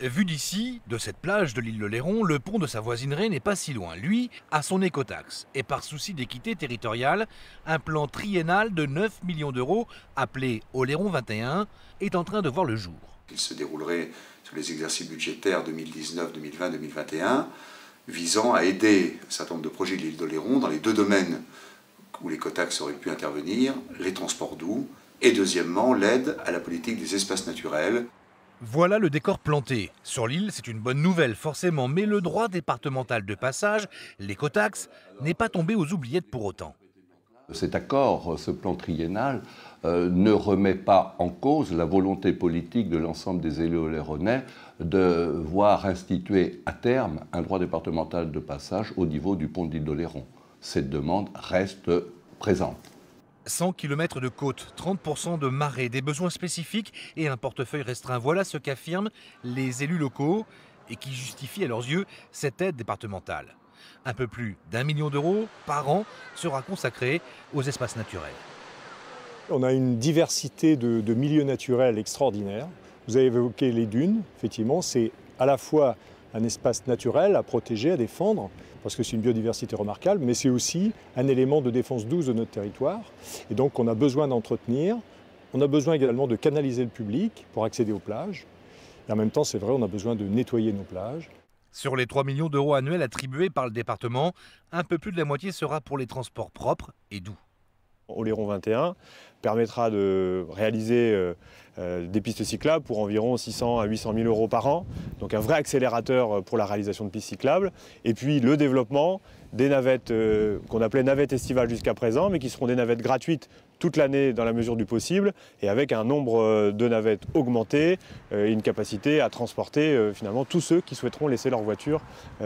Vu d'ici, de cette plage de l'île-d'Oléron, le pont de sa voisinerie n'est pas si loin. Lui a son écotaxe. Et par souci d'équité territoriale, un plan triennal de 9 millions d'euros, appelé Oléron 21, est en train de voir le jour. Il se déroulerait sur les exercices budgétaires 2019, 2020, 2021, visant à aider un certain nombre de projets de l'île-d'Oléron dans les deux domaines où l'écotaxe aurait pu intervenir, les transports doux, et deuxièmement, l'aide à la politique des espaces naturels. Voilà le décor planté. Sur l'île, c'est une bonne nouvelle, forcément, mais le droit départemental de passage, l'écotaxe, n'est pas tombé aux oubliettes pour autant. Cet accord, ce plan triennal, ne remet pas en cause la volonté politique de l'ensemble des élus oléronnais de voir instituer à terme un droit départemental de passage au niveau du pont de l'île d'Oléron. Cette demande reste présente. 100 km de côte, 30% de marée, des besoins spécifiques et un portefeuille restreint. Voilà ce qu'affirment les élus locaux et qui justifie à leurs yeux cette aide départementale. Un peu plus d'1 million d'euros par an sera consacré aux espaces naturels. On a une diversité de milieux naturels extraordinaires. Vous avez évoqué les dunes, effectivement, c'est à la fois un espace naturel à protéger, à défendre, parce que c'est une biodiversité remarquable, mais c'est aussi un élément de défense douce de notre territoire. Et donc on a besoin d'entretenir, on a besoin également de canaliser le public pour accéder aux plages. Et en même temps, c'est vrai, on a besoin de nettoyer nos plages. Sur les 3 millions d'euros annuels attribués par le département, un peu plus de la moitié sera pour les transports propres et doux. Oléron 21 permettra de réaliser des pistes cyclables pour environ 600 à 800 000 euros par an. Donc un vrai accélérateur pour la réalisation de pistes cyclables. Et puis le développement des navettes qu'on appelait navettes estivales jusqu'à présent, mais qui seront des navettes gratuites toute l'année dans la mesure du possible, et avec un nombre de navettes augmenté, et une capacité à transporter finalement tous ceux qui souhaiteront laisser leur voiture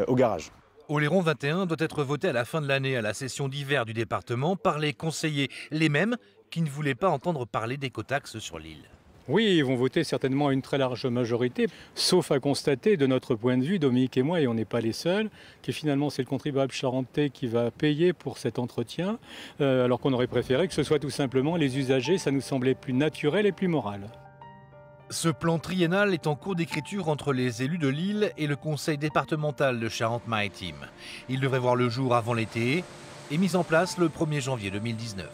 au garage. Oléron 21 doit être voté à la fin de l'année à la session d'hiver du département par les conseillers, les mêmes qui ne voulaient pas entendre parler d'écotaxe sur l'île. Oui, ils vont voter certainement à une très large majorité, sauf à constater, de notre point de vue, Dominique et moi, et on n'est pas les seuls, que finalement c'est le contribuable charentais qui va payer pour cet entretien, alors qu'on aurait préféré que ce soit tout simplement les usagers, ça nous semblait plus naturel et plus moral. Ce plan triennal est en cours d'écriture entre les élus de l'île et le conseil départemental de Charente-Maritime. Il devrait voir le jour avant l'été et mis en place le 1er janvier 2019.